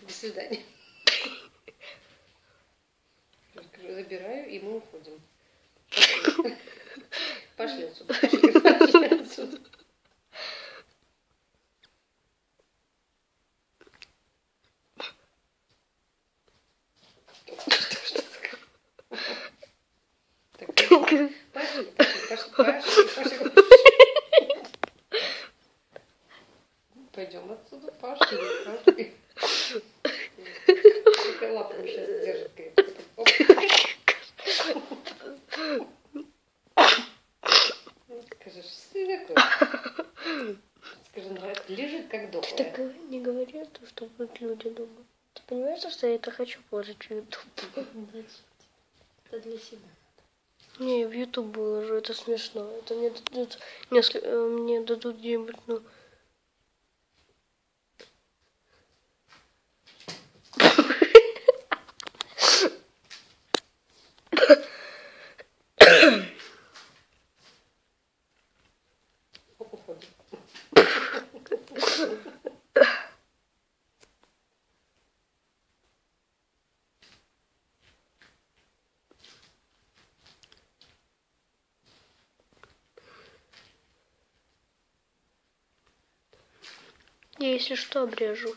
До свидания. Забираю, и мы уходим. Пошли отсюда. Пошли отсюда. Пошли. Пойдем отсюда, пошли. Только лапами сейчас держит крепко. Скажи, что ты такое? Скажи, нравится, лежит как дохлая. Ты так не говори, что будут люди думать. Ты понимаешь, что я это хочу положить в YouTube? Это для себя. Не, в YouTube выложу, это смешно. Это мне дадут мне дадут где-нибудь, ну... Уходим. Я, если что, обрежу.